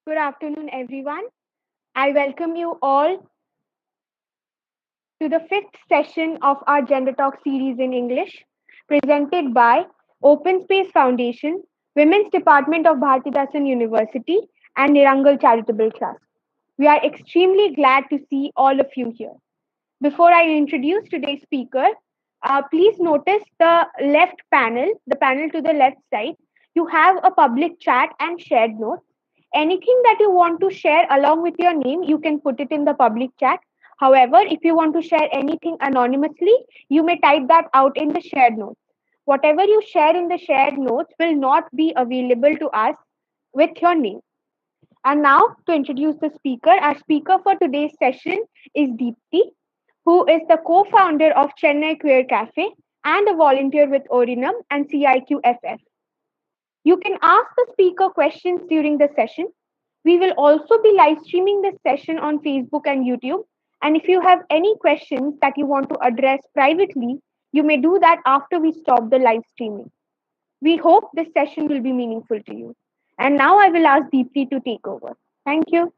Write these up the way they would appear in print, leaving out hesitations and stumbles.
Good afternoon, everyone. I welcome you all to the fifth session of our Gender Talk series in English, presented by Open Space Foundation, Women's Department of Bharathidasan University, and Nirangal Charitable Trust. We are extremely glad to see all of you here. Before I introduce today's speaker, please notice the panel to the left side. You have a public chat and shared notes. Anything that you want to share along with your name, you can put it in the public chat. However, if you want to share anything anonymously, you may type that out in the shared notes. Whatever you share in the shared notes will not be available to us with your name. And now, to introduce the speaker, our speaker for today's session is Deepti, who is the co founder of Chennai Queer Cafe and a volunteer with Orinam and CIQFF. You can ask the speaker questions during the session. We will also be live streaming this session on Facebook and YouTube. And if you have any questions that you want to address privately, you may do that after we stop the live streaming. We hope this session will be meaningful to you. And now I will ask Deepti to take over. Thank you.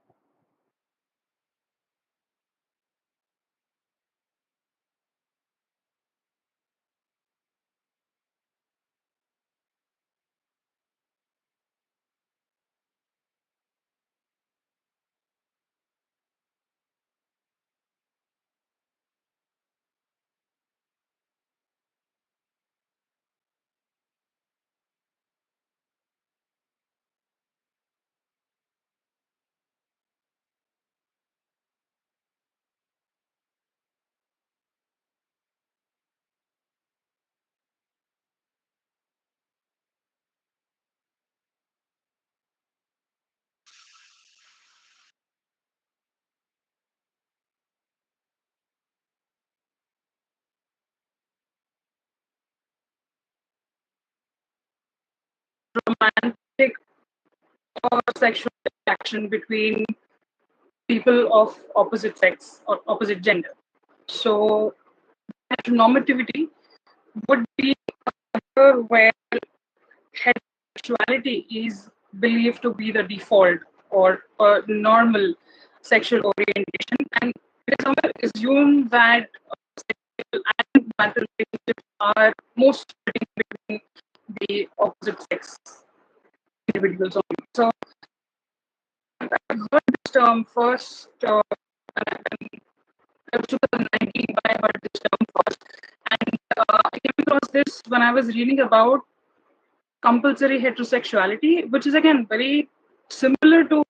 Romantic or sexual attraction between people of opposite sex or opposite gender. So, heteronormativity would be where heterosexuality is believed to be the default or a normal sexual orientation, and it is somewhere assumed that sexual and marital relationships are most fitting between the opposite sex individuals only. So, I heard this term first in 2019 when I heard this term first. And I came across this when I was reading about compulsory heterosexuality, which is again very similar to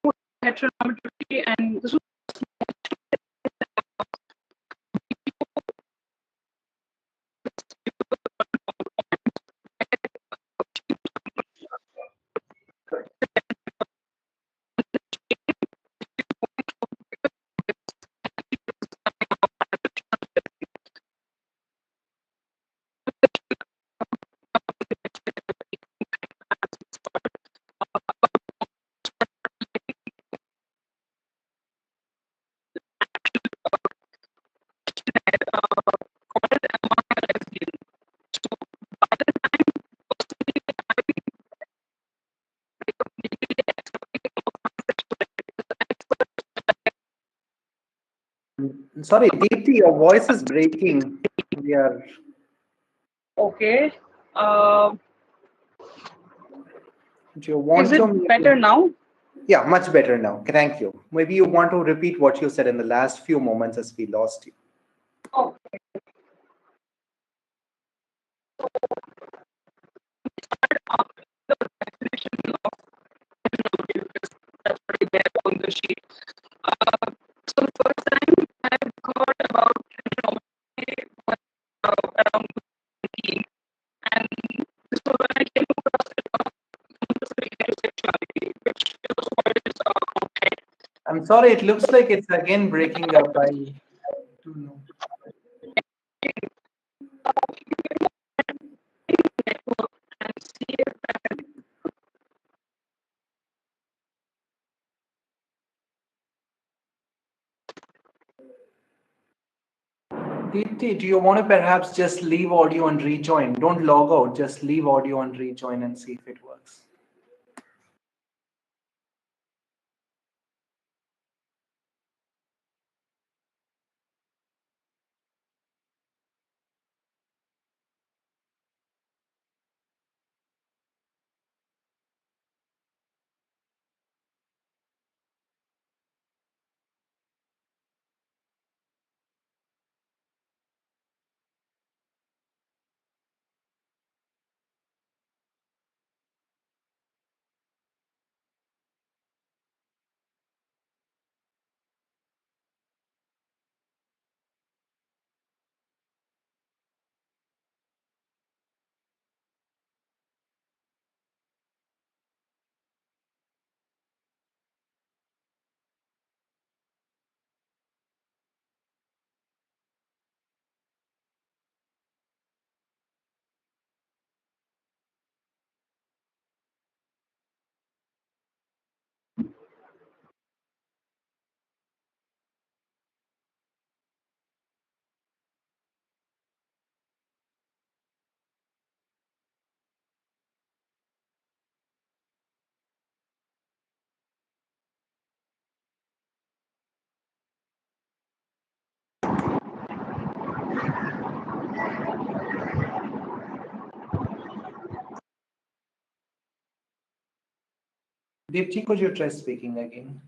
heteronormativity. And this was Sorry, Deepti, your voice is breaking. We are. okay. Uh, Do you want is it to? better now? Yeah, much better now. Thank you. Maybe you want to repeat what you said in the last few moments as we lost you. Oh, definition of heteronormative because that's already there on the sheet. So the first time I've heard about heteronormativity was around 2019, and this was when I came across it on compulsory heterosexuality, which is also called as content. I'm sorry, it looks like it's again breaking up. I don't know. Network and see if that Deepti, do you want to perhaps just leave audio and rejoin? Don't log out, just leave audio and rejoin and see if it works. Deepti, could you try speaking again?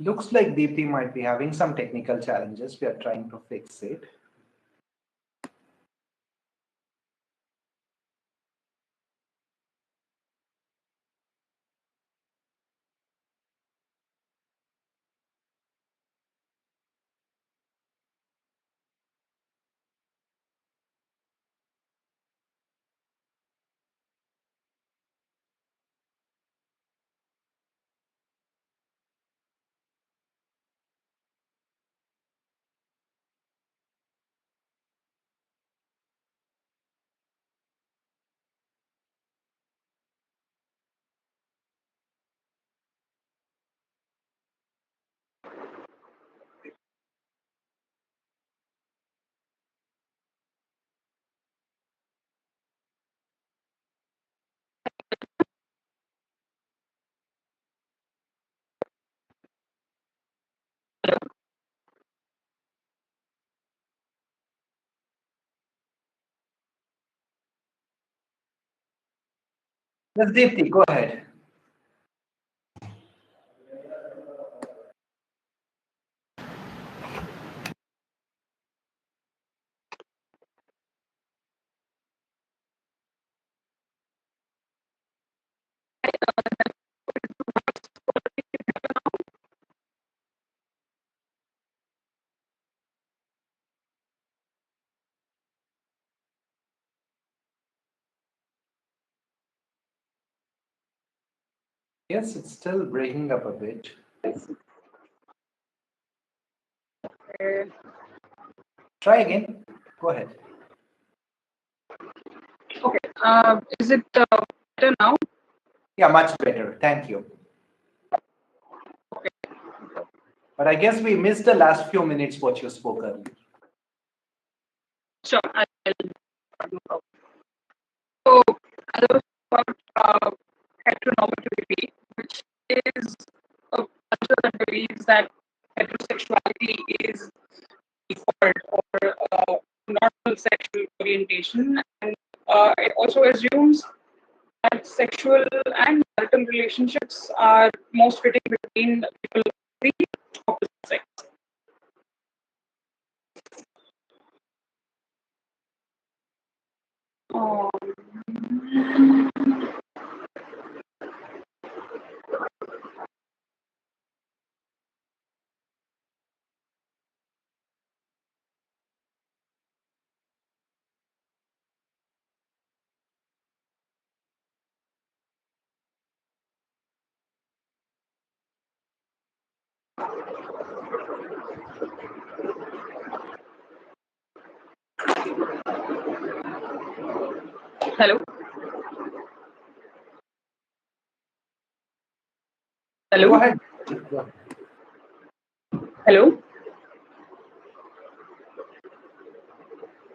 Looks like Deepti might be having some technical challenges. We are trying to fix it. Yes, Deepti, go ahead. Yes, it's still breaking up a bit. Try again. Go ahead. Okay. Is it better now? Yeah, much better. Thank you. Okay. But I guess we missed the last few minutes what you spoke earlier. Sure. I'll So, I was about heteronormativity, which is a culture that believes that heterosexuality is default or normal sexual orientation, and it also assumes that sexual and marital relationships are most fitting between people of the opposite sex. Um, Hello, Go hello, ahead. hello.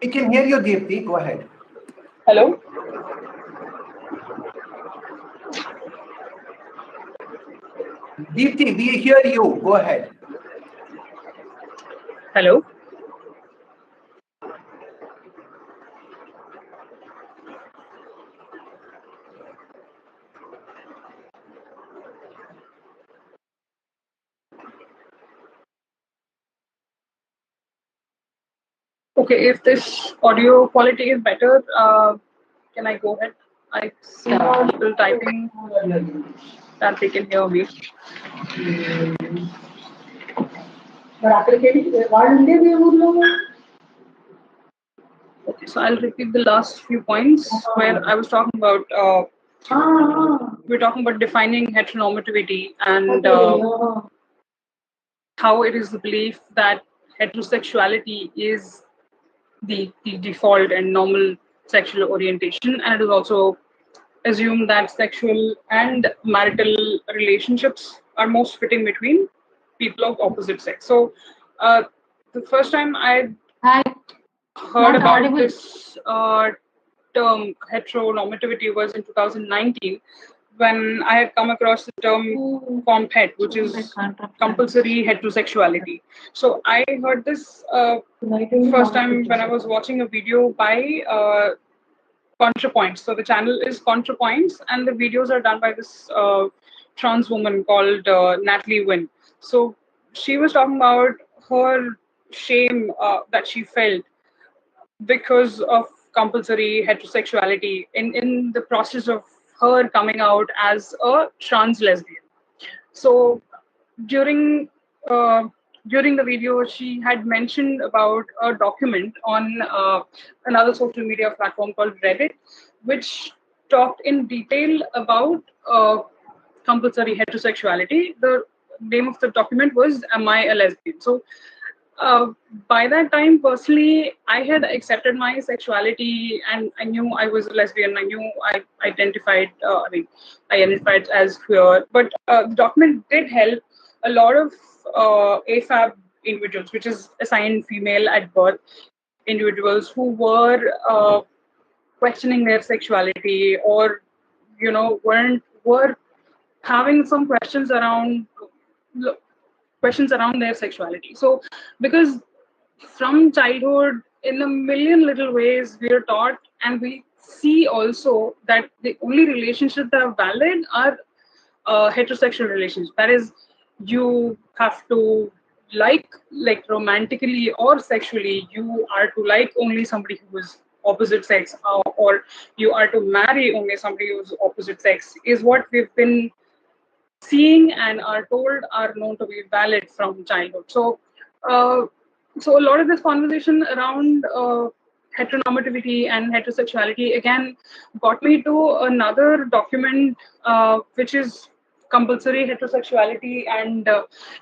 We can hear you, Deepti. Go ahead. Hello. Deepti, we hear you. Go ahead. Hello. Okay, if this audio quality is better, can I go ahead? I see people typing that they can hear me. Okay, so I'll repeat the last few points where I was talking about. We're talking about defining heteronormativity and how it is the belief that heterosexuality is the default and normal sexual orientation, and it is also assumed that sexual and marital relationships are most fitting between people of opposite sex. So, the first time I heard about this term heteronormativity was in 2019 when I had come across the term comphet, which is compulsory heterosexuality. So I heard this first time when I was watching a video by Contra Points. So the channel is Contra Points, and the videos are done by this trans woman called Natalie Wynn. So she was talking about her shame that she felt because of compulsory heterosexuality in the process of her coming out as a trans lesbian. So during uh, during the video, she had mentioned about a document on another social media platform called Reddit, which talked in detail about compulsory heterosexuality. The name of the document was "Am I a Lesbian?" So uh, by that time, personally, I had accepted my sexuality, and I knew I was a lesbian. I knew I identified, identified as queer. But the document did help a lot of AFAB individuals, which is assigned female at birth individuals who were questioning their sexuality, or were having some questions around their sexuality. So, because from childhood, in a million little ways, we are taught, and we see also that the only relationships that are valid are heterosexual relations. That is, you have to like romantically or sexually, you are to like only somebody who is opposite sex, or you are to marry only somebody who's opposite sex, is what we've been seeing and are told are known to be valid from childhood. So, uh, so a lot of this conversation around heteronormativity and heterosexuality again got me to another document, which is compulsory heterosexuality and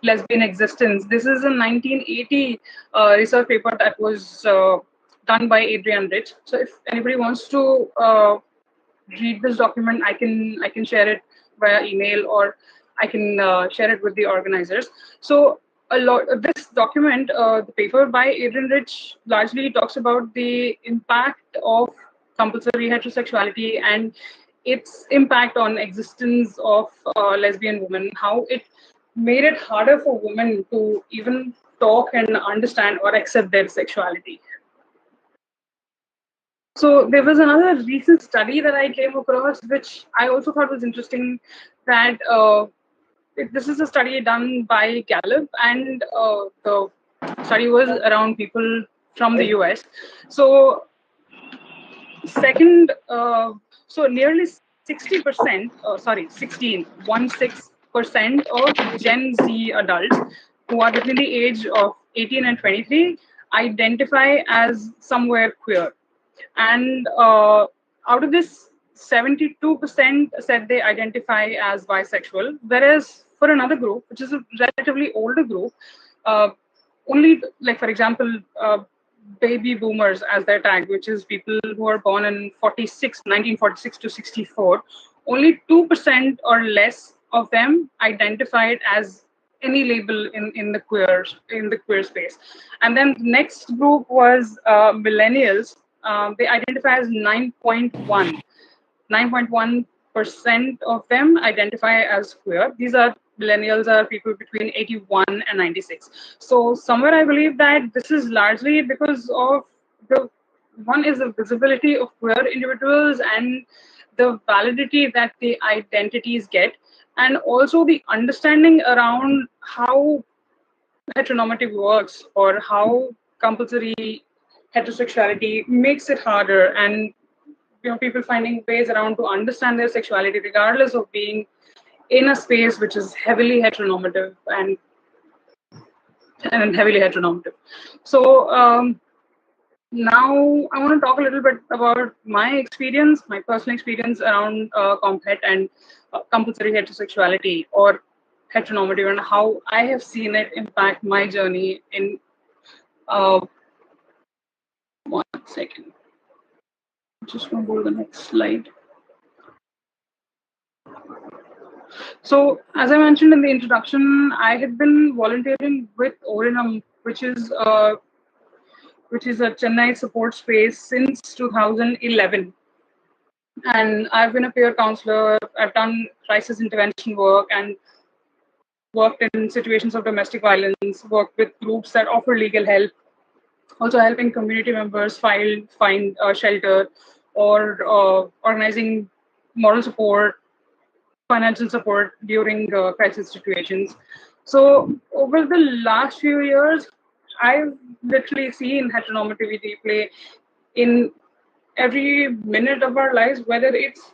lesbian existence. This is a 1980 research paper that was done by Adrian Rich. So if anybody wants to read this document, I can share it via email, or I can share it with the organizers. So a lot this document, the paper by Adrian Rich, largely talks about the impact of compulsory heterosexuality and its impact on existence of lesbian women, how it made it harder for women to even talk and understand or accept their sexuality. So there was another recent study that I came across, which I also thought was interesting. That this is a study done by Gallup, and the study was around people from the US. So second, so nearly 60%, sorry, 16% of Gen Z adults who are between the age of 18 and 23 identify as somewhere queer. And out of this, 72% said they identify as bisexual, whereas for another group, which is a relatively older group, uh, only, like, for example, baby boomers as their tag, which is people who are born in 1946 to 64, only 2% or less of them identified as any label in the queer space. And then the next group was millennials. They identify as 9.1% of them identify as queer. These are millennials, are people between 81 and 96. So somewhere I believe that this is largely because of the one is the visibility of queer individuals and the validity that the identities get, and also the understanding around how heteronormative works, or how compulsory heterosexuality makes it harder, and people finding ways around to understand their sexuality regardless of being in a space which is heavily heteronormative and heavily heteronormative. So now I want to talk a little bit about my experience, my personal experience around comphet and compulsory heterosexuality, or heteronormative and how I have seen it impact my journey in uh, 1 second. Just want to go to the next slide. So, as I mentioned in the introduction, I had been volunteering with Orinam, which is a Chennai support space since 2011. And I've been a peer counselor. I've done crisis intervention work and worked in situations of domestic violence. Worked with groups that offer legal help. Also helping community members find shelter, or organizing moral support, financial support during crisis situations. So over the last few years, I've literally seen heteronormativity play in every minute of our lives, whether it's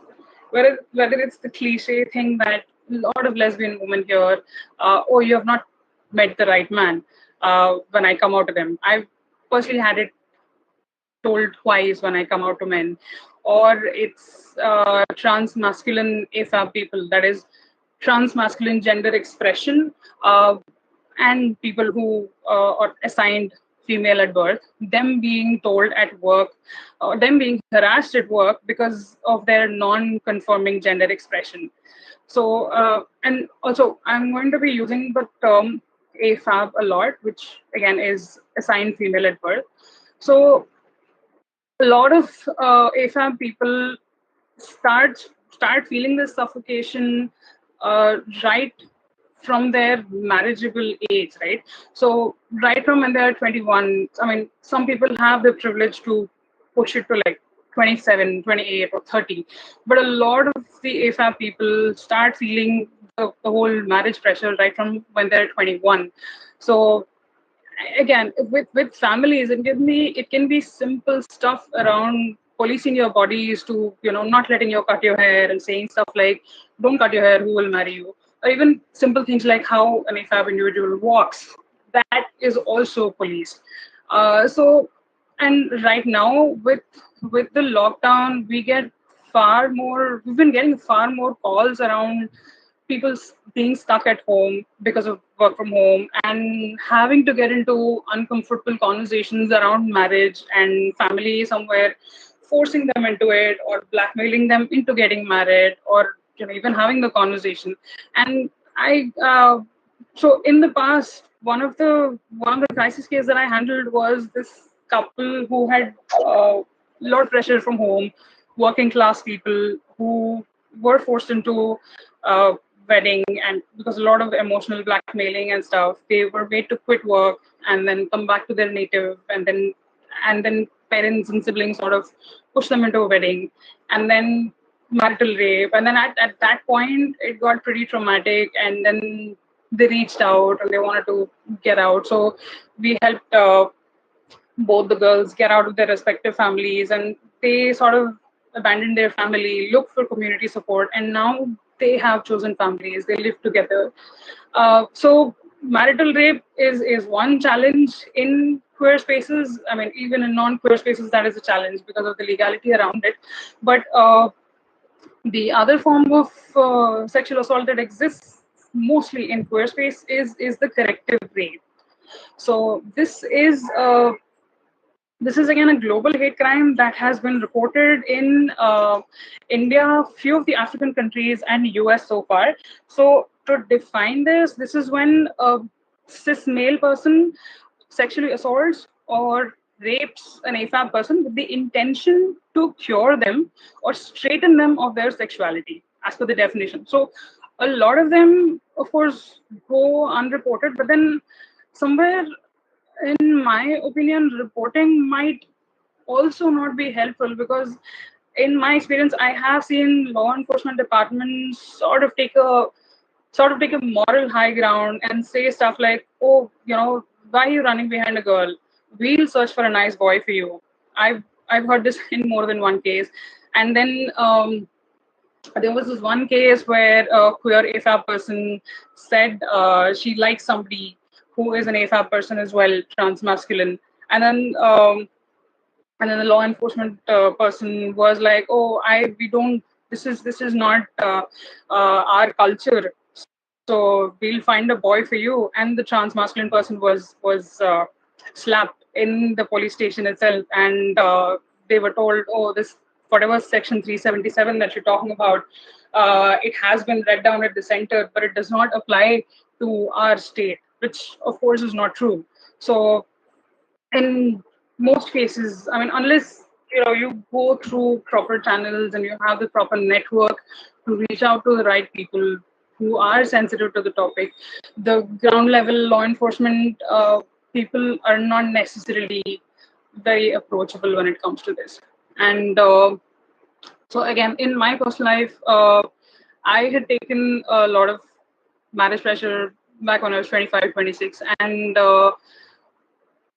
the cliche thing that a lot of lesbian women hear, oh, you have not met the right man when I come out to them. I've personally had it told twice when I come out to men, or it's trans masculine AFAB people, that is trans masculine gender expression, and people who are assigned female at birth, them being told at work, or them being harassed at work because of their non-conforming gender expression. So, and also I'm going to be using the term AFAB a lot, which again is assigned female at birth. So a lot of AFAB people start feeling this suffocation right from their marriageable age, right? So right from when they're 21, I mean, some people have the privilege to push it to like 27, 28, or 30, but a lot of the AFAB people start feeling the whole marriage pressure right from when they're 21. So again, with families, it can be simple stuff around policing your bodies, to not letting you cut your hair and saying stuff like don't cut your hair, who will marry you, or even simple things like how an AFAB individual walks, that is also policed. So, and right now with the lockdown, we've been getting far more calls around people being stuck at home because of work from home, and having to get into uncomfortable conversations around marriage and family, somewhere forcing them into it or blackmailing them into getting married, or even having the conversation. And I so in the past, one of the crisis cases that I handled was this couple who had a lot of pressure from home, working class people who were forced into uh, wedding, and because a lot of emotional blackmailing and stuff, they were made to quit work and then come back to their native, and then parents and siblings sort of push them into a wedding, and then marital rape, and then at that point it got pretty traumatic, and then they reached out and they wanted to get out. So we helped both the girls get out of their respective families, and they sort of abandoned their family, looked for community support, and now they have chosen families, they live together. So marital rape is one challenge in queer spaces. I mean, even in non-queer spaces, that is a challenge because of the legality around it. But the other form of sexual assault that exists mostly in queer space is the corrective rape. So this is again a global hate crime that has been reported in India, few of the African countries, and US so far. So to define this is when a cis male person sexually assaults or rapes an AFAB person with the intention to cure them or straighten them of their sexuality, as per the definition. So a lot of them, of course, go unreported, but then somewhere, in my opinion, reporting might also not be helpful, because in my experience I have seen law enforcement departments sort of take a moral high ground and say stuff like, oh, why are you running behind a girl, we'll search for a nice boy for you. I've heard this in more than one case. And then there was this one case where a queer AFAB person said she likes somebody who is an AFAB person as well, trans masculine, and then the law enforcement person was like, "Oh, we don't. This is not our culture. so we'll find a boy for you. And the trans masculine person was slapped in the police station itself, and they were told, oh, this whatever section 377 that you're talking about, it has been read down at the center, but it does not apply to our state, which of course is not true. So in most cases, I mean, unless you go through proper channels and you have the proper network to reach out to the right people who are sensitive to the topic, the ground level law enforcement people are not necessarily very approachable when it comes to this. And so again, in my personal life, I had taken a lot of marriage pressure back when I was 25, 26, and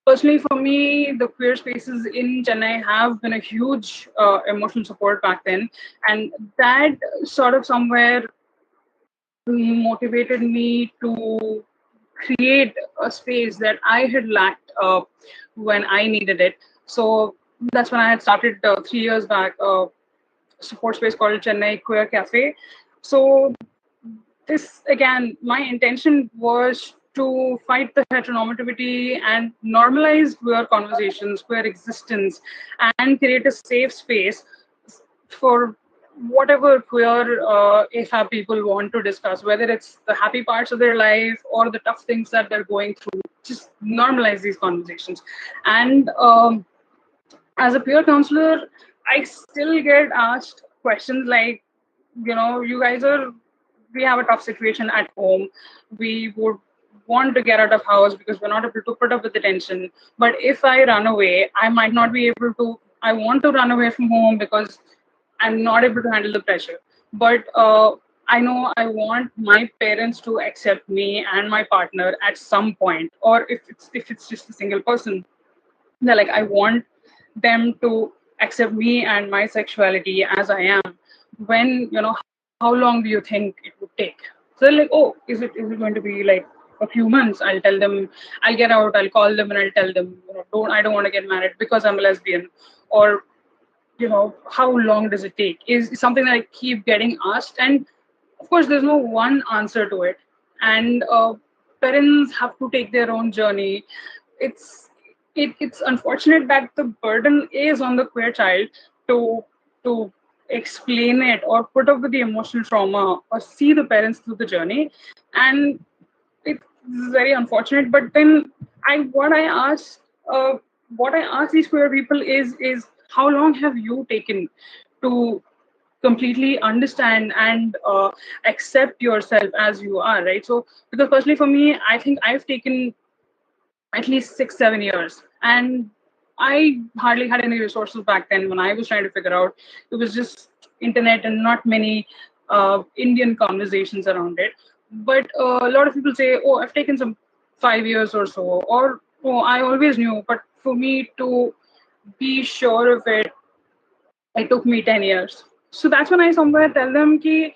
personally, for me, the queer spaces in Chennai have been a huge emotional support back then, and that sort of somewhere motivated me to create a space that I had lacked when I needed it. So that's when I had started 3 years back a support space called Chennai Queer Cafe. So this again, my intention was to fight the heteronormativity and normalize queer conversations, queer existence, and create a safe space for whatever queer AFAB people want to discuss, whether it's the happy parts of their life or the tough things that they're going through. Just normalize these conversations. And as a peer counselor, I still get asked questions like, you guys we have a tough situation at home. We would want to get out of house because we're not able to put up with the tension. But if I run away, I might not be able to. I want to run away from home because I'm not able to handle the pressure. But I know I want my parents to accept me and my partner at some point, or if it's just a single person, they're like, I want them to accept me and my sexuality as I am. When how long do you think it would take? So they're like, oh, is it going to be like a few months? I'll tell them, I'll get out, I'll call them, and I'll tell them, I don't want to get married because I'm a lesbian. Or how long does it take? Is something that I keep getting asked, and of course there's no one answer to it. And parents have to take their own journey. It's unfortunate that the burden is on the queer child to explain it or put up with the emotional trauma or see the parents through the journey. And it's very unfortunate. But then I what I ask uh, what I ask these queer people is how long have you taken to completely understand and accept yourself as you are, right? So because personally for me, I think I've taken at least 6 7 years, and I hardly had any resources back then when I was trying to figure out. It was just internet and not many Indian conversations around it. But a lot of people say, oh, I've taken some 5 years or so, or oh, I always knew. But for me to be sure of it, it took me 10 years. So that's when I somewhere tell them ki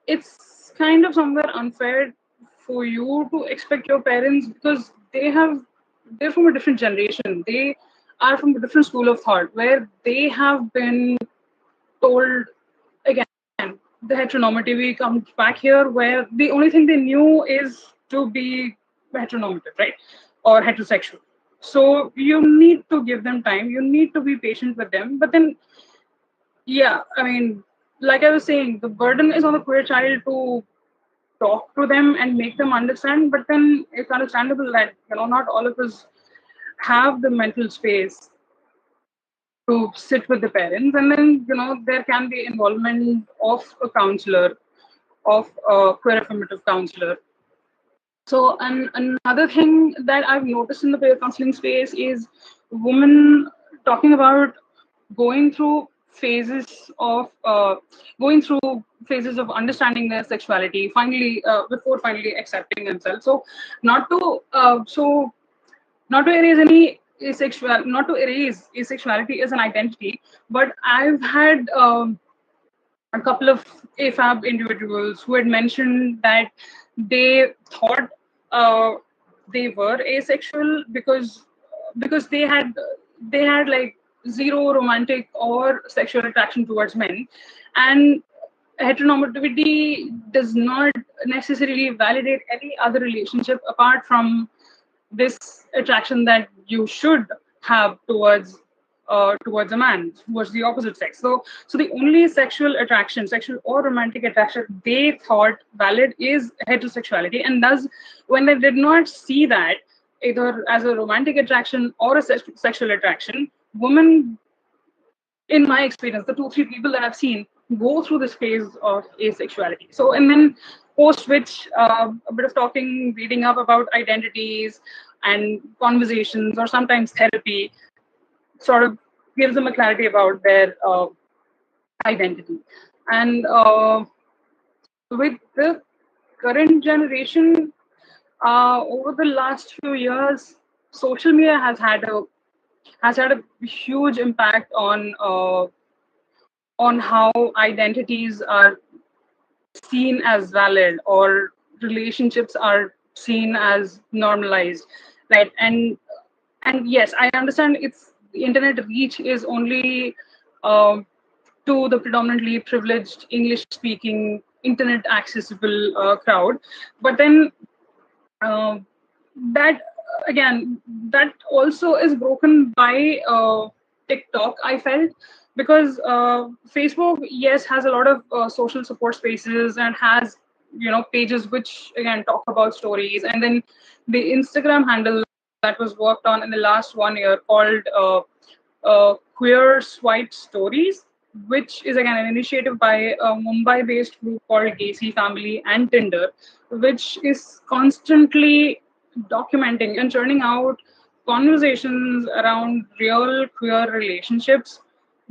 it's kind of somewhere unfair for you to expect your parents, because they're from a different generation. They are from a different school of thought where they have been told, again, the heteronormativity comes back here, where the only thing they knew is to be heteronormative, right? Or heterosexual. So you need to give them time, you need to be patient with them. But then, yeah, I mean, like I was saying, the burden is on the queer child to talk to them and make them understand. But then it's understandable that not all of us have the mental space to sit with the parents. And then there can be involvement of a counselor, of a queer affirmative counselor. So, and another thing that I've noticed in the peer counseling space is women talking about going through phases of understanding their sexuality finally, before finally accepting themselves. So not to not to erase any asexual not to erase asexuality as an identity, but I've had a couple of AFAB individuals who had mentioned that they thought uh, they were asexual because they had like zero romantic or sexual attraction towards men. And heteronormativity does not necessarily validate any other relationship apart from this attraction that you should have towards a man, towards the opposite sex. So the only sexual attraction, sexual or romantic attraction they thought valid is heterosexuality, and thus when they did not see that either as a romantic attraction or a sexual attraction, women, in my experience, the 2-3 people that I've seen go through this phase of asexuality. So, and then post which a bit of talking, reading up about identities and conversations, or sometimes therapy, sort of gives them a clarity about their identity. And with the current generation, over the last few years, social media has had a huge impact on how identities are seen as valid, or relationships are seen as normalized, right? And yes, I understand it's the internet reach is only to the predominantly privileged English speaking internet accessible crowd, but then uh, that again, that also is broken by TikTok, I felt, because Facebook, yes, has a lot of social support spaces and has, pages which again talk about stories, and then the Instagram handle that was worked on in the last 1 year called Queer Swipe Stories, which is again an initiative by a Mumbai-based group called Gacy Family and Tinder, which is constantly documenting and churning out conversations around real queer relationships,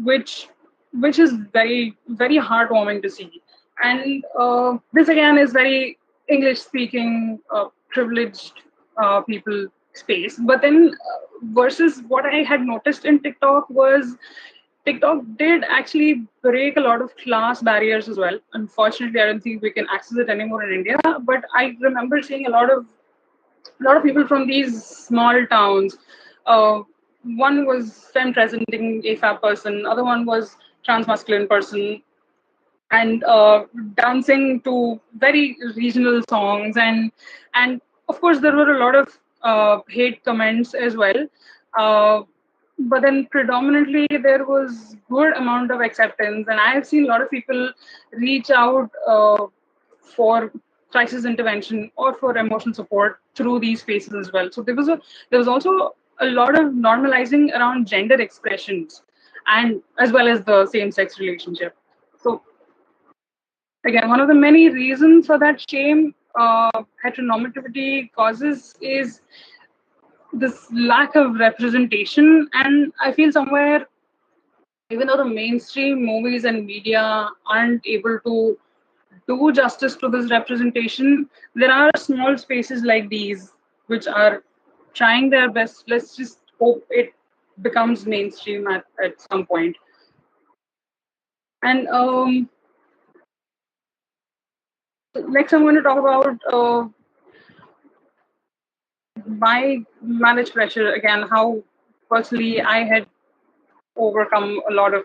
which which is very very heartwarming to see. And this again is very English speaking privileged people space. But then versus what I had noticed in TikTok was TikTok did actually break a lot of class barriers as well. Unfortunately, I don't think we can access it anymore in India. But I remember seeing a lot of people from these small towns. Uh, One was femme presenting AFAB person, other one was transmasculine person, and dancing to very regional songs, and of course there were a lot of hate comments as well. Uh, but then predominantly there was good amount of acceptance, and I have seen a lot of people reach out for crisis intervention or for emotional support through these spaces as well. So there was also a lot of normalizing around gender expressions, and as well as the same sex relationship. So again, one of the many reasons for that shame heteronormativity causes is this lack of representation. And I feel somewhere, even though the mainstream movies and media aren't able to do justice to this representation, there are small spaces like these which are trying their best. Let's just hope it becomes mainstream at some point. And next, I'm going to talk about my managed pressure again, how personally I had overcome a lot of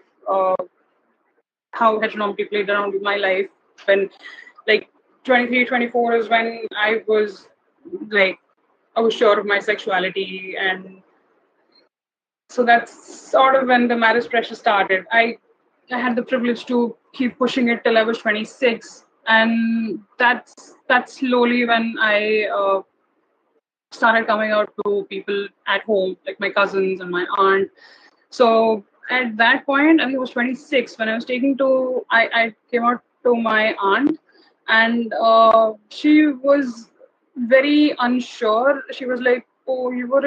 how heteronormity played around with my life when, like, 23, 24 is when like I was sure of my sexuality. And so that's sort of when the marriage pressure started. I had the privilege to keep pushing it till I was 26, and that's slowly when I started coming out to people at home, like my cousins and my aunt. So at that point, I think it was 26 when I was I came out to my aunt, and she was very unsure. She was like, "Oh, you were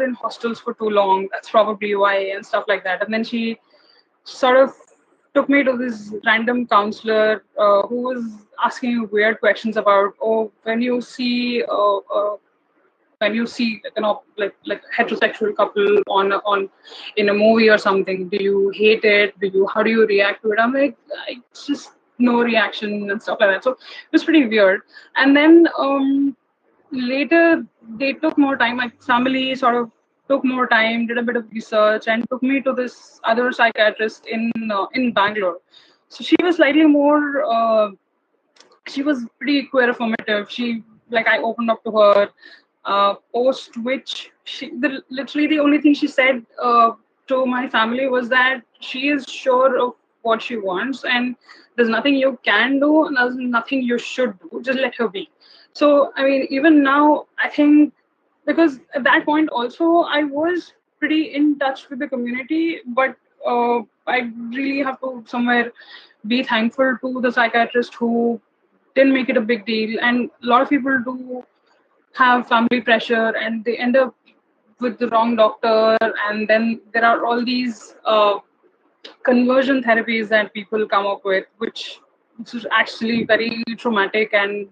in hostels for too long. That's probably why," and stuff like that. And then she sort of took me to this random counselor who was asking weird questions about, "Oh, when you see like heterosexual couple on in a movie or something, do you hate it? How do you react to it?" I'm like, it's just no reaction and stuff like that. So it was pretty weird. And then later they took more time. My family sort of took more time, did a bit of research, and took me to this other psychiatrist in Bangalore. So she was slightly more. She was pretty queer affirmative. I opened up to her. Post which literally the only thing she said to my family was that she is sure of what she wants, and there's nothing you can do, and there's nothing you should do. Just let her be. So I mean, even now, I think, because at that point also I was pretty in touch with the community, but I really have to somewhere be thankful to the psychiatrist who didn't make it a big deal. And a lot of people do have family pressure and they end up with the wrong doctor, and then there are all these conversion therapies that people come up with, which is actually very traumatic, and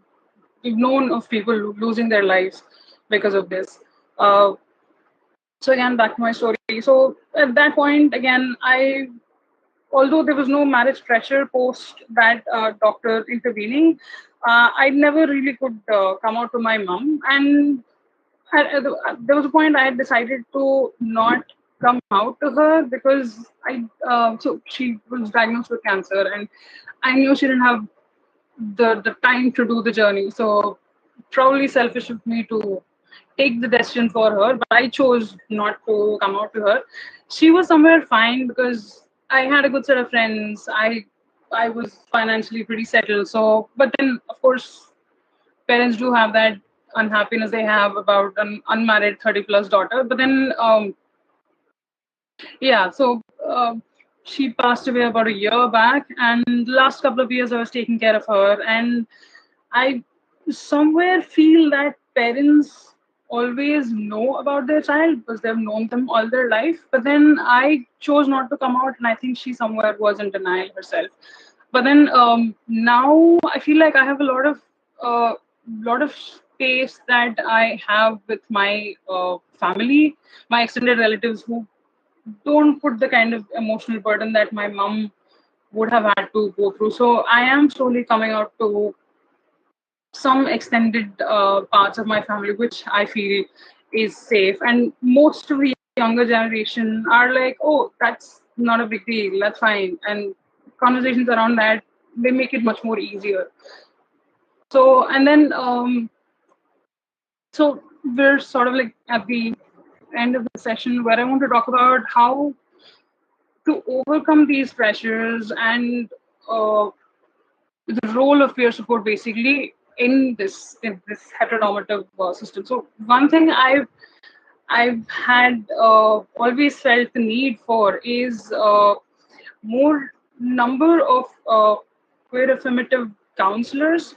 we've known of people losing their lives because of this. So again, back to my story. So at that point, again, although there was no marriage pressure post that doctor intervening, I never really could come out to my mom. And there was a point I had decided to not come out to her because so she was diagnosed with cancer, and I knew she didn't have the time to do the journey. So probably selfish of me to take the decision for her, but I chose not to come out to her. She was somewhere fine because I had a good set of friends. I was financially pretty settled. So, but then of course, parents do have that unhappiness they have about an unmarried 30 plus daughter. But then, yeah, so she passed away about a year back, and the last couple of years I was taking care of her, and I somewhere feel that parents always know about their child because they've known them all their life. But then I chose not to come out, and I think she somewhere was in denial herself. But then now I feel like I have a lot of space that I have with my family, my extended relatives who don't put the kind of emotional burden that my mom would have had to go through. So I am slowly coming out to some extended parts of my family, which I feel is safe. And most of the younger generation are like, oh, that's not a big deal, that's fine. And conversations around that, they make it much more easier. So, and then, so we're sort of like at the end of the session where I want to talk about how to overcome these pressures and the role of peer support basically in this heteronormative system. So one thing I've had always felt the need for is more number of queer affirmative counselors,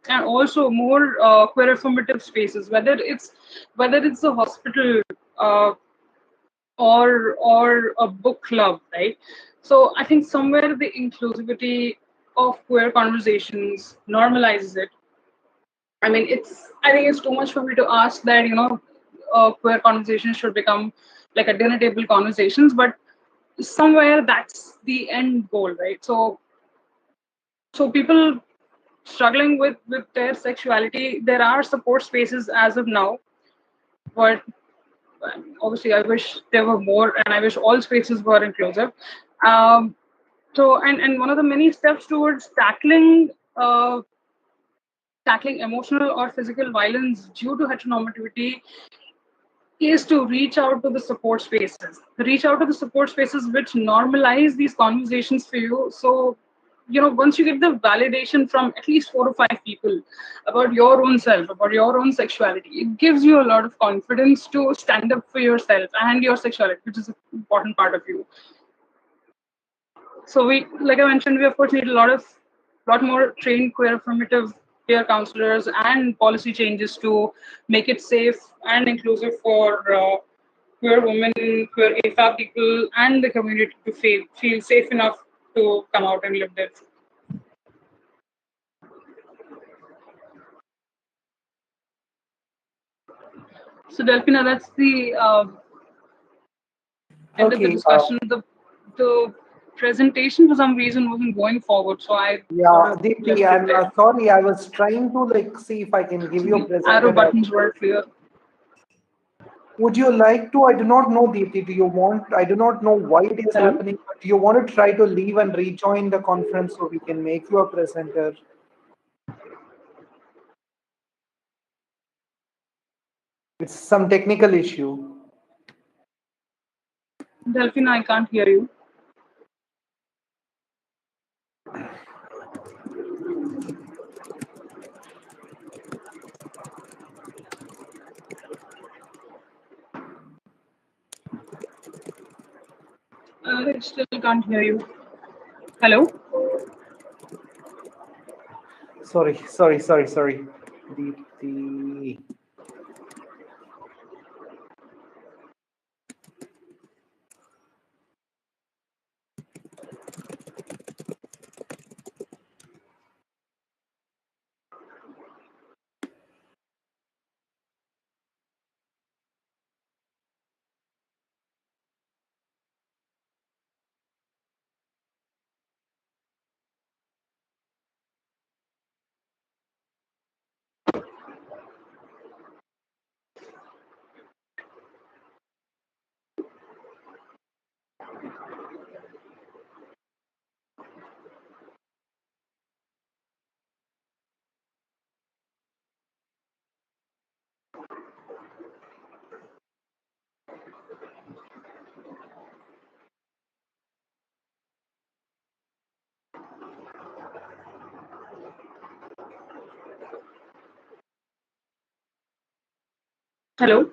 and also more queer affirmative spaces, whether it's a hospital or a book club, right? So I think somewhere the inclusivity of queer conversations normalizes it. I think it's too much for me to ask that, queer conversations should become like a dinner table conversations, but somewhere that's the end goal, right? So people struggling with their sexuality, there are support spaces as of now, but obviously I wish there were more, and I wish all spaces were inclusive. Um, and one of the many steps towards tackling emotional or physical violence due to heteronormativity is to reach out to the support spaces. Reach out to the support spaces which normalize these conversations for you. So, once you get the validation from at least 4 or 5 people about your own self, about your own sexuality, it gives you a lot of confidence to stand up for yourself and your sexuality, which is an important part of you. So we, like I mentioned, we of course need lot more trained queer affirmative peer counselors and policy changes to make it safe and inclusive for queer women, queer AFAB people, and the community to feel safe enough to come out and live their truth. So Delphina, that's the end of the Okay. discussion. The presentation for some reason wasn't going forward, so I sort Yeah, of Deepti, left it I'm there. sorry. I was trying to like see if I can give So you a the arrow presenter. buttons were clear. Would you like to? I do not know, Deepthi. Do you want? I do not know why it is Hello. happening, but do you want to try to leave and rejoin the conference so we can make you a presenter? It's some technical issue. Delphina, I can't hear you. I still can't hear you. Hello. Sorry. Deepthi. Hello.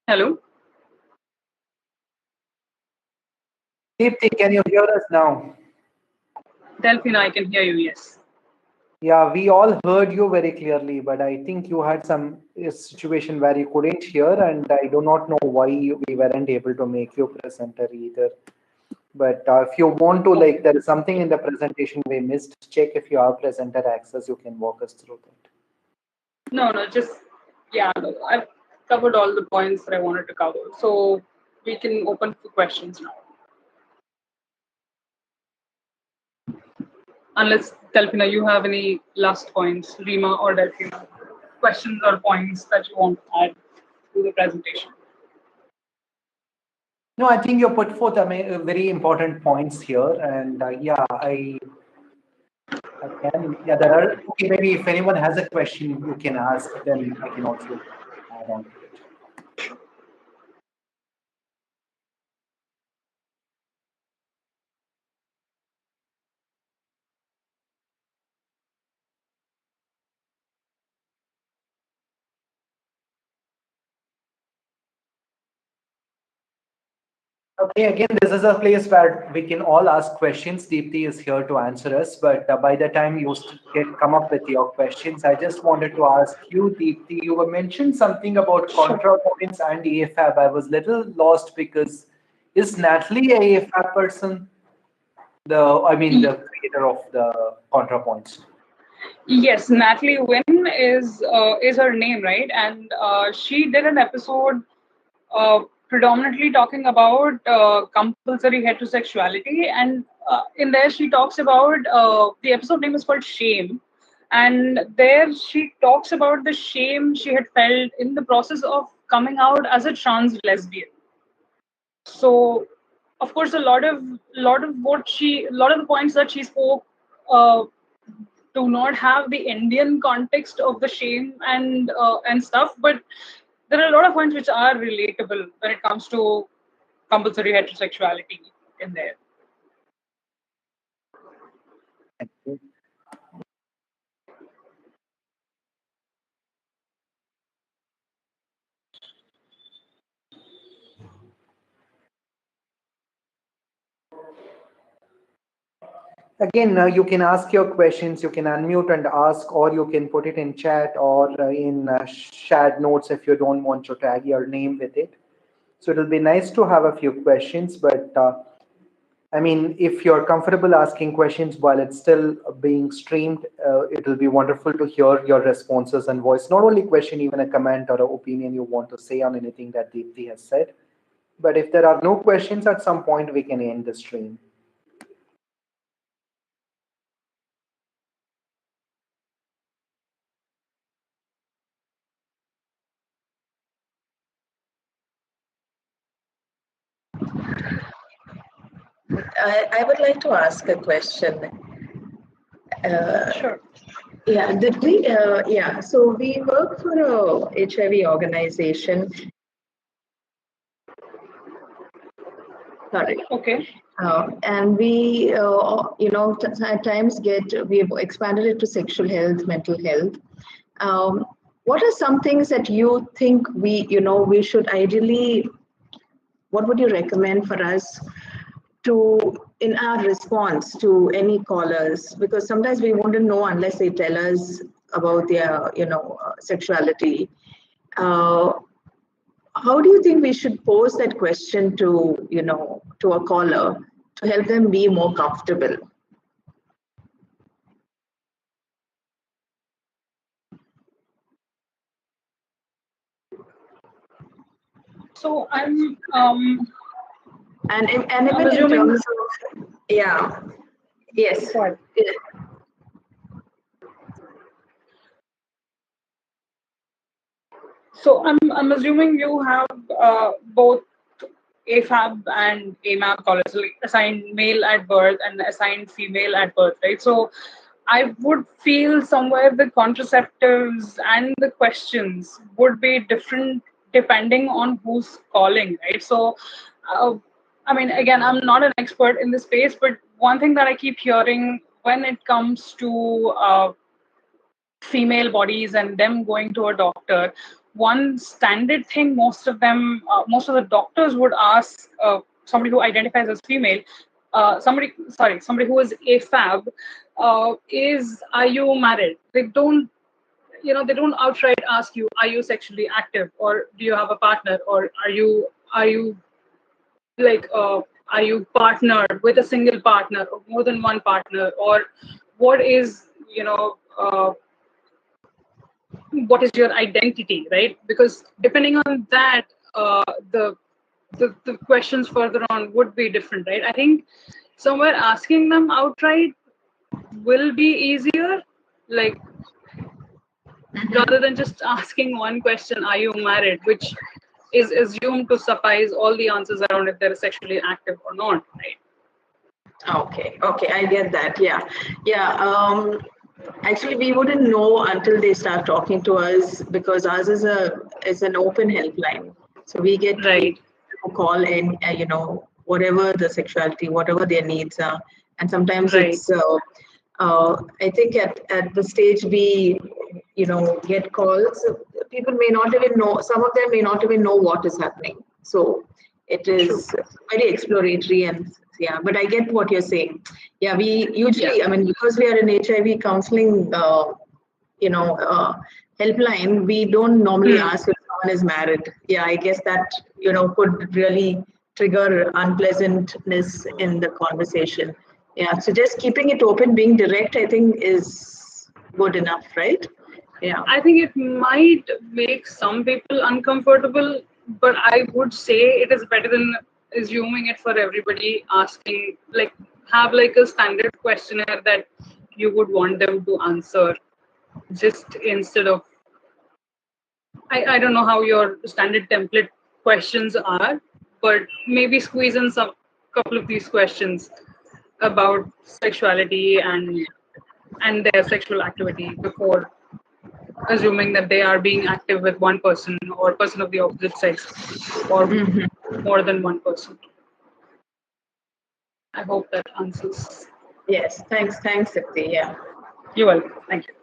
Hello. Deepthi, can you hear us now? Delphina, I can hear you. Yes. Yeah, we all heard you very clearly, but I think you had some situation where you couldn't hear, and I do not know why we weren't able to make you presenter either. But if you want to, Okay. like, there is something in the presentation we missed, check if you have presenter access, you can walk us through that. No, no, just yeah. No, I've covered all the points that I wanted to cover, so we can open for questions now. Unless Delphina, you have any last points, Rima or Delphina, questions or points that you want to add to the presentation. No, I think you put forth very important points here, and I can. Yeah, there are. Okay, maybe if anyone has a question, you can ask. Then I can also add on to it. Okay, again, this is a place where we can all ask questions. Deepthi is here to answer us, but by the time you come up with your questions, I just wanted to ask you, Deepthi, you were mentioned something about Sure. Contra Points and AFAB. I was little lost because is Natalie a AFAB person? The creator of the Contra Points. Yes, Natalie Wynn is her name, right? And she did an episode predominantly talking about compulsory heterosexuality, and in there she talks about the episode name is called Shame, and there she talks about the shame she had felt in the process of coming out as a trans lesbian. So, of course, a lot of the points that she spoke. Do not have the Indian context of the shame and stuff, but there are a lot of points which are relatable when it comes to compulsory heterosexuality in there. Again, you can ask your questions, you can unmute and ask, or you can put it in chat or in shared notes if you don't want to tag your name with it. So it'll be nice to have a few questions, but I mean, if you're comfortable asking questions while it's still being streamed, it'll be wonderful to hear your responses and voice. Not only question, even a comment or an opinion you want to say on anything that Deepthi has said. But if there are no questions at some point, we can end the stream. I would like to ask a question. Sure. Yeah, did we? Yeah, so we work for a HIV organization. Sorry. Okay. And we, at times we've expanded it to sexual health, mental health. What are some things that you think we should ideally, what would you recommend for us to, in our response to any callers? Because sometimes we want to know unless they tell us about their, sexuality. How do you think we should pose that question to a caller to help them be more comfortable? So I'm And even I'm in assuming. terms of, yeah, yes. Sorry. Yeah. So I'm assuming you have both AFAB and AMAB college, like assigned male at birth and assigned female at birth, right? So I would feel somewhere the contraceptives and the questions would be different depending on who's calling, right? So, I mean, again, I'm not an expert in this space, but one thing that I keep hearing when it comes to female bodies and them going to a doctor, one standard thing most of the doctors would ask somebody who identifies as female, somebody who is AFAB, is, are you married? They don't, they don't outright ask you, are you sexually active, or do you have a partner, or are you like are you partnered with a single partner or more than one partner, or what is, what is your identity, right? Because depending on that, the, the questions further on would be different, right? I think somewhere asking them outright will be easier, like rather than just asking one question, are you married, which is assumed to suffice all the answers around if they're sexually active or not, right? Okay, I get that. Yeah. Actually, we wouldn't know until they start talking to us, because ours is an open helpline. So we get Right. people who call in, whatever the sexuality, whatever their needs are, and sometimes Right. it's. I think at the stage we, get calls, people may not even know. Some of them may not even know what is happening. So it True. is very exploratory, and yeah, but I get what you're saying. Yeah, we usually, I mean, because we are an HIV counseling, helpline, we don't normally ask if someone is married. Yeah, I guess that, could really trigger unpleasantness in the conversation. Yeah, so just keeping it open, being direct, I think is good enough, right? Yeah. I think it might make some people uncomfortable, but I would say it is better than assuming it for everybody, asking, like, have like a standard questionnaire that you would want them to answer, just instead of, I don't know how your standard template questions are, but maybe squeeze in some couple of these questions about sexuality and their sexual activity before assuming that they are being active with one person or person of the opposite sex, or more than one person. I hope that answers. Yes. Thanks, Sipti. Yeah. You're welcome. Thank you.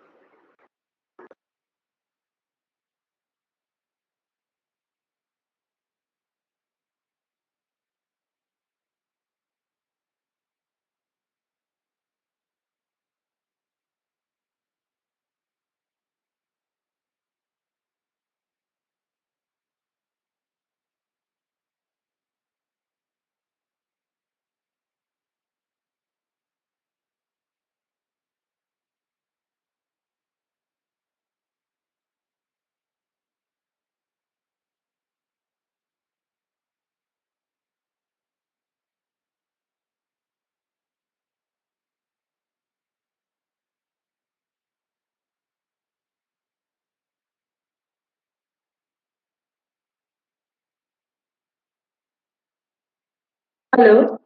Hello.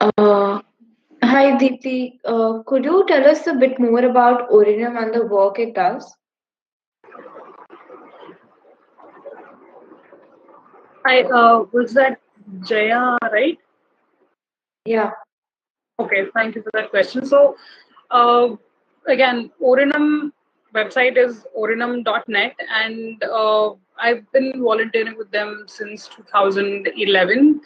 Uh, Hi, Deepthi. Could you tell us a bit more about Orinam and the work it does? I was that Jaya, right? Yeah. Okay, thank you for that question. So, uh, again, Orinam website is orinam.net, and I've been volunteering with them since 2011.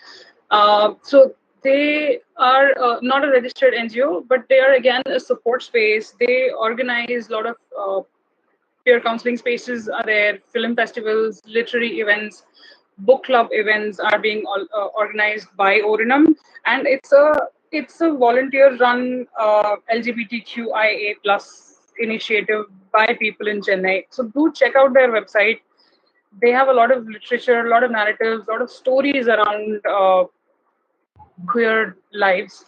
So they are not a registered NGO, but they are again a support space. They organize a lot of peer counseling spaces are there, film festivals, literary events, book club events are being organized by Orinam, and it's a volunteer run LGBTQIA plus initiative by people in Chennai. So do check out their website. They have a lot of literature, a lot of narratives, a lot of stories around queer lives.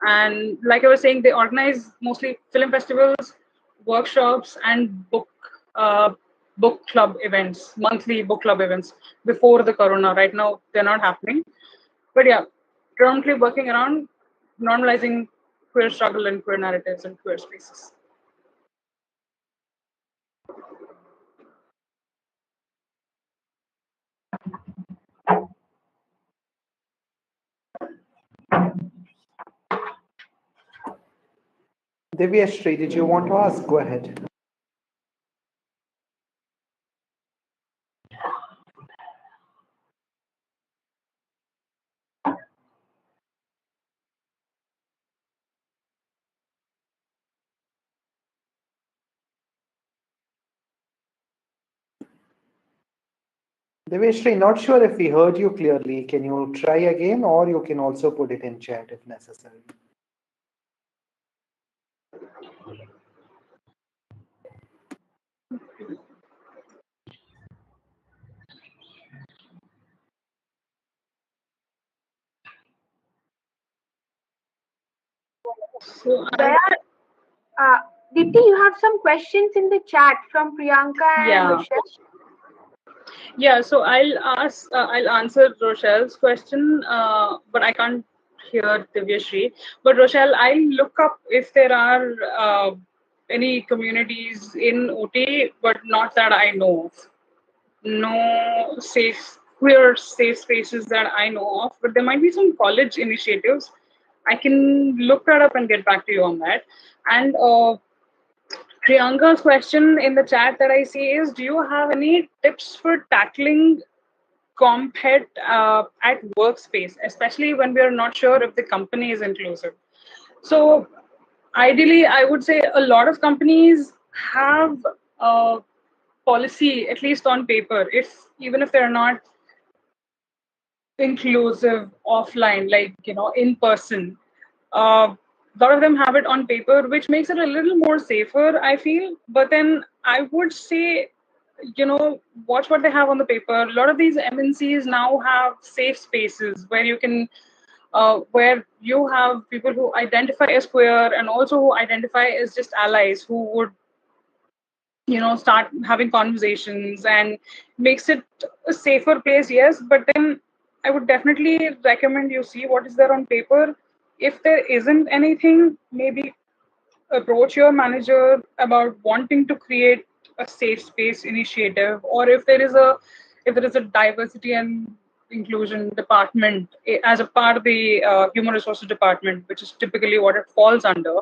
And like I was saying, they organize mostly film festivals, workshops, and uh, book club events, monthly book club events before the corona. Right now, they're not happening. But yeah, currently working around normalizing queer struggle and queer narratives and queer spaces. Divyashri, did you want to ask? Go ahead. Divyashri, not sure if we heard you clearly. Can you try again, or you can also put it in chat if necessary? So Jaya, uh, Deepti, you have some questions in the chat from Priyanka and yeah, Rochelle. yeah. So I'll answer Rochelle's question, but I can't hear Divyashri. But Rochelle, I'll look up if there are any communities in OT, but not that I know of. No queer safe spaces that I know of, but there might be some college initiatives. I can look that up and get back to you on that. And Priyanka's question in the chat that I see is, do you have any tips for tackling compet at workspace, especially when we are not sure if the company is inclusive? So ideally, I would say a lot of companies have a policy, at least on paper, if even if they're not inclusive offline, like in person. A lot of them have it on paper, which makes it a little more safer, I feel. But then I would say, watch what they have on the paper. A lot of these MNCs now have safe spaces where you can, where you have people who identify as queer and also who identify as just allies who would start having conversations and makes it a safer place, yes. But then I would definitely recommend you see what is there on paper. If there isn't anything, maybe approach your manager about wanting to create a safe space initiative, or if there is a diversity and inclusion department as a part of the human resources department, which is typically what it falls under.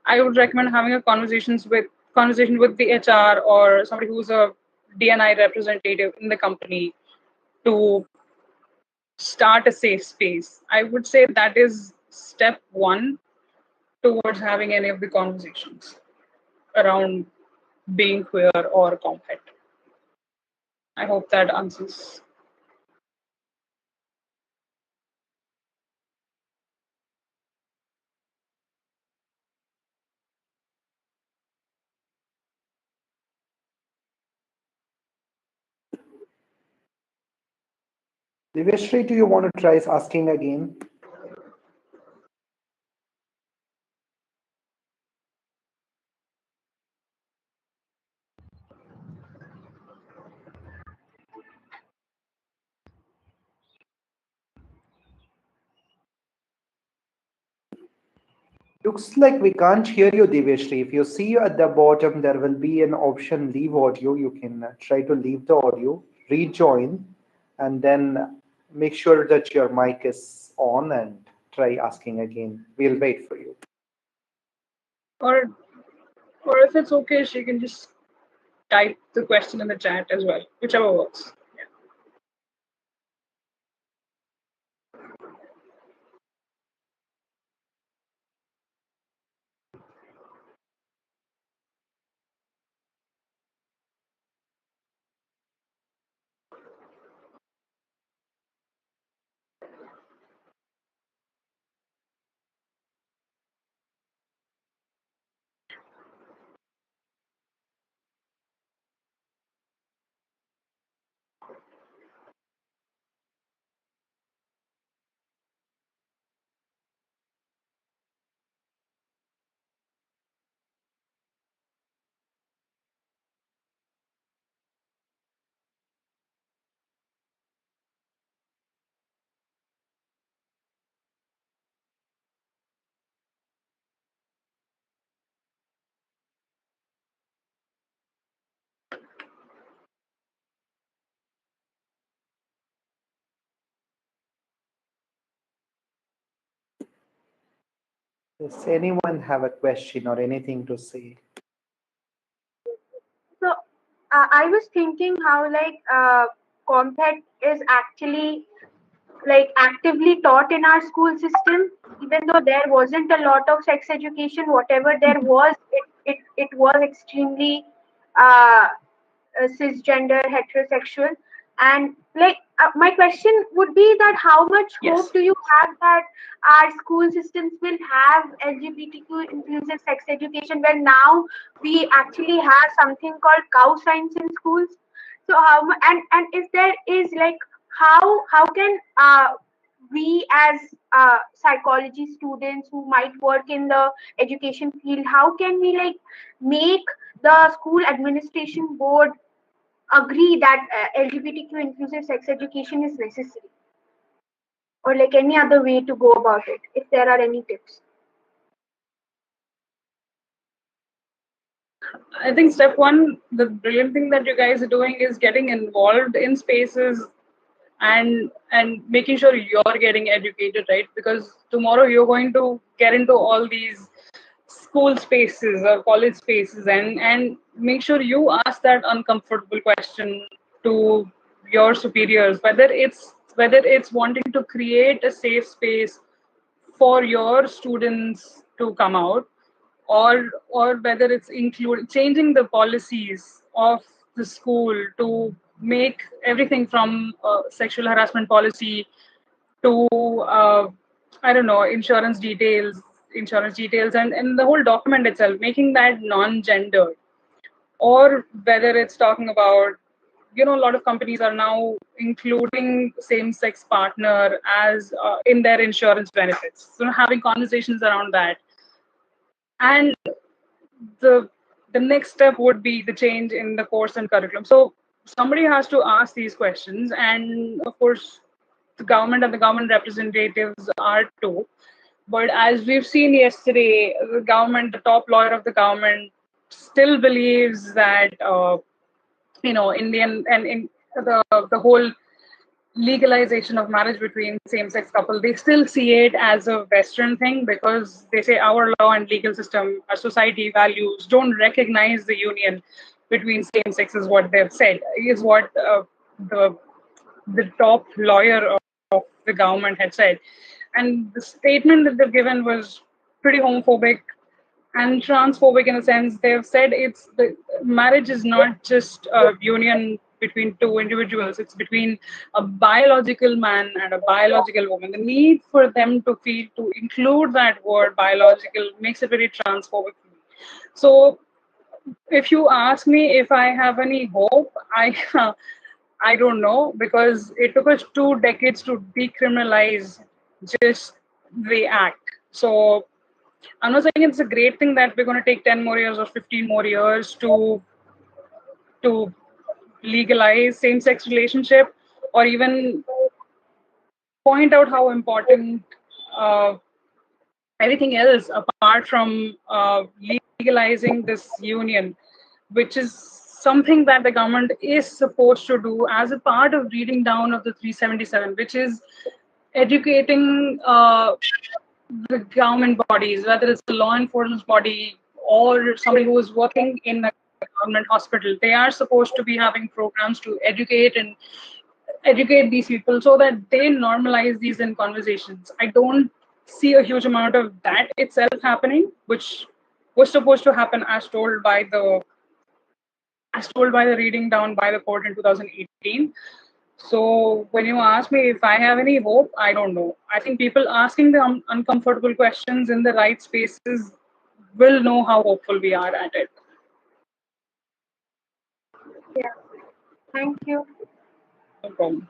I would recommend having a conversation with the HR or somebody who's a DNI representative in the company to start a safe space. I would say that is step one towards having any of the conversations around being queer or compet. I hope that answers. Divyashri, do you want to try asking again? Looks like we can't hear you, Divyashri. If you see at the bottom, there will be an option leave audio. You can try to leave the audio, rejoin, and then make sure that your mic is on and try asking again. We'll wait for you. Or or if it's okay, she can just type the question in the chat as well, whichever works. Does anyone have a question or anything to say? So I was thinking how like compact is actually like actively taught in our school system, even though there wasn't a lot of sex education. Whatever there was, it was extremely uh, cisgender, heterosexual. And like my question would be that how much Yes. hope do you have that our school systems will have LGBTQ inclusive sex education when now we actually have something called cow science in schools? So and if there is like how can we as psychology students who might work in the education field, how can we like make the school administration board agree that LGBTQ inclusive sex education is necessary, or like any other way to go about it, if there are any tips? I think step one, the brilliant thing that you guys are doing is getting involved in spaces and making sure you're getting educated, right? Because tomorrow you're going to get into all these school spaces or college spaces, and make sure you ask that uncomfortable question to your superiors, whether it's wanting to create a safe space for your students to come out, or whether it's include changing the policies of the school to make everything from sexual harassment policy to I don't know, insurance details, and the whole document itself, making that non-gendered. Or whether it's talking about, a lot of companies are now including same-sex partner as in their insurance benefits. So having conversations around that. And the the next step would be the change in the course and curriculum. So somebody has to ask these questions, and of course the government and the government representatives are too. But as we've seen yesterday, the top lawyer of the government, still believes that Indian and in the whole legalization of marriage between same-sex couple, they still see it as a Western thing, because they say our law and legal system, our society values don't recognize the union between same-sex, is what they've said, is what the the top lawyer of the government had said. And the statement that they've given was pretty homophobic and transphobic, in a sense. They've said it's the marriage is not just a union between two individuals, it's between a biological man and a biological woman. The need for them to feel to include that word biological makes it very transphobic for me. So if you ask me if I have any hope, I I don't know, because it took us 2 decades to decriminalize just the act. So I'm not saying it's a great thing that we're going to take 10 more years or 15 more years to legalize same-sex relationship, or even point out how important uh, everything else apart from legalizing this union, which is something that the government is supposed to do as a part of reading down of the 377, which is educating the government bodies, whether it's the law enforcement body or somebody who is working in a government hospital. They are supposed to be having programs to educate these people so that they normalize these in conversations. I don't see a huge amount of that itself happening, which was supposed to happen as told by the reading down by the court in 2018. So when you ask me if I have any hope, I don't know. I think people asking the uncomfortable questions in the right spaces will know how hopeful we are at it. Yeah. Thank you. No problem.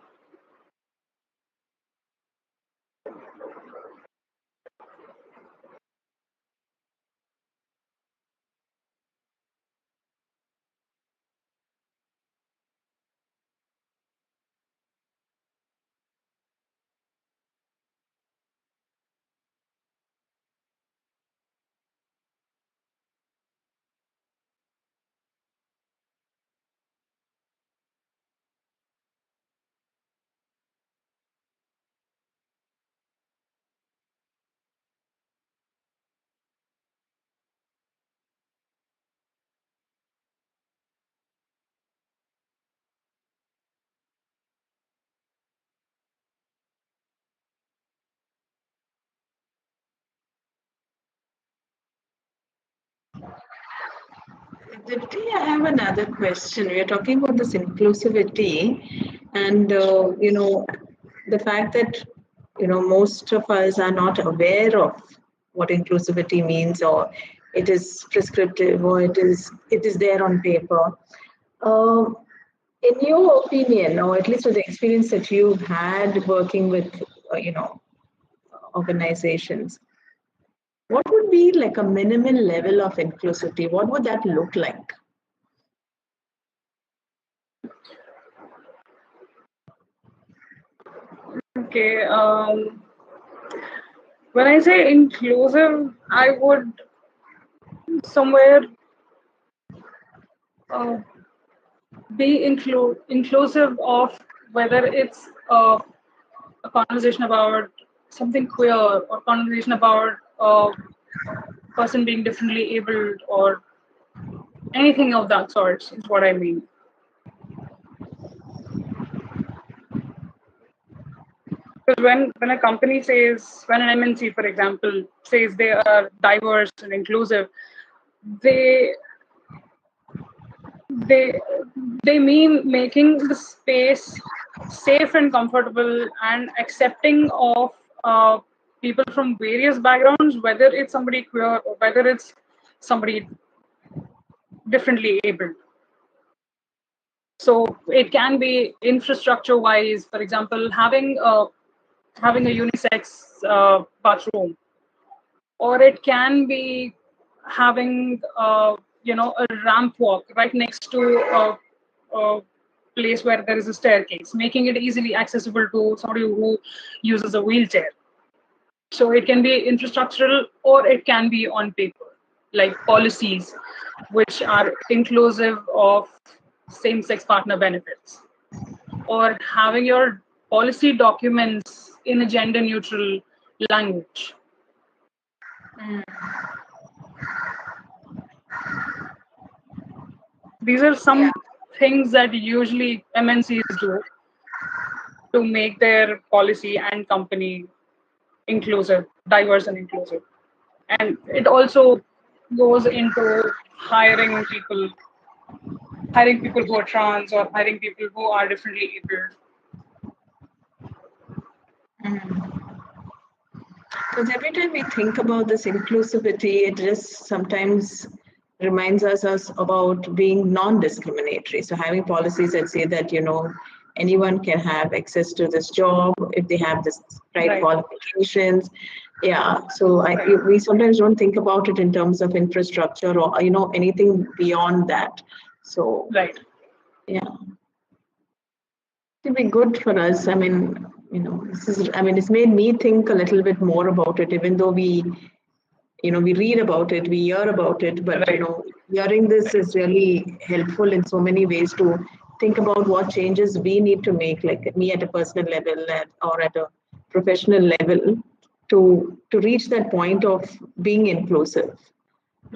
Dipti, I have another question. We are talking about this inclusivity, and the fact that most of us are not aware of what inclusivity means, or it is prescriptive, or it is there on paper. Uh, in your opinion, or at least with the experience that you've had working with, organizations, what would be like a minimal level of inclusivity? What would that look like? Okay. When I say inclusive, I would somewhere uh, be inclusive of whether it's a conversation about something queer or conversation about a person being differently abled or anything of that sort is what I mean. Because when a company says, when an MNC, for example, says they are diverse and inclusive, they they they mean making the space safe and comfortable and accepting of people from various backgrounds, whether it's somebody queer or whether it's somebody differently abled. So it can be infrastructure wise, for example, having a unisex bathroom, or it can be having a ramp walk right next to a place where there is a staircase, making it easily accessible to somebody who uses a wheelchair. So it can be infrastructural or it can be on paper, like policies which are inclusive of same-sex partner benefits, or having your policy documents in a gender-neutral language. These are some things that usually MNCs do to make their policy and company inclusive, diverse and inclusive. And it also goes into hiring people who are trans or hiring people who are differently abled. Because every time we think about this inclusivity, it just sometimes reminds us about being non-discriminatory. So having policies that say that, anyone can have access to this job if they have this right qualifications. Yeah, so we sometimes don't think about it in terms of infrastructure or, anything beyond that. So, yeah. It'll be good for us. I mean, it's made me think a little bit more about it, even though we we read about it, we hear about it, but Right. hearing this is really helpful in so many ways to think about what changes we need to make, like me at a personal level or at a professional level, to reach that point of being inclusive.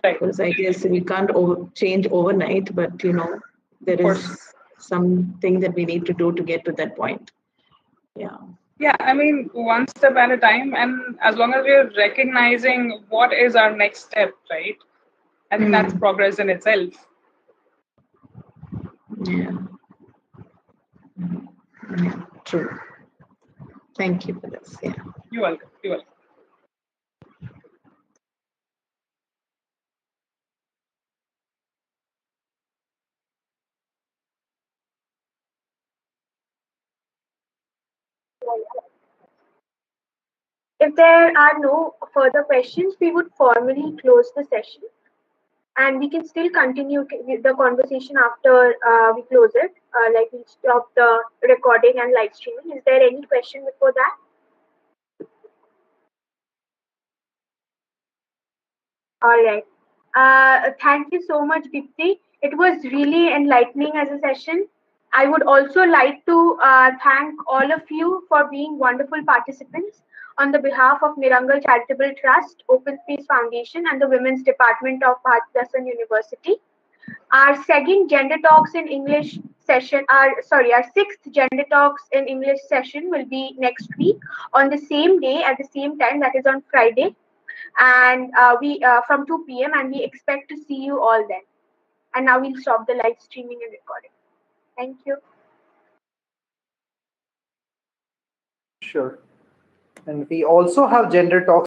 Right. Because I guess we can't change overnight, but there Of course. is something that we need to do to get to that point. Yeah. Yeah, I mean, one step at a time, and as long as we're recognizing what is our next step, right? I think that's Mm. progress in itself. Yeah. Yeah. True. Thank you for this. Yeah. You're welcome. You're welcome. If there are no further questions, we would formally close the session, and we can still continue with the conversation after we close it. Like we stop the recording and live streaming. Is there any question before that? All right. Thank you so much, Dipti. It was really enlightening as a session. I would also like to thank all of you for being wonderful participants on the behalf of Nirangal Charitable Trust, Open Space Foundation, and the Women's Department of Bharathidasan University. Our second Gender Talks in English session, our sixth Gender Talks in English session will be next week on the same day at the same time, that is on Friday, and we from 2 p.m. and we expect to see you all then. And now we'll stop the live streaming and recording. Thank you. Sure. And we also have gender talks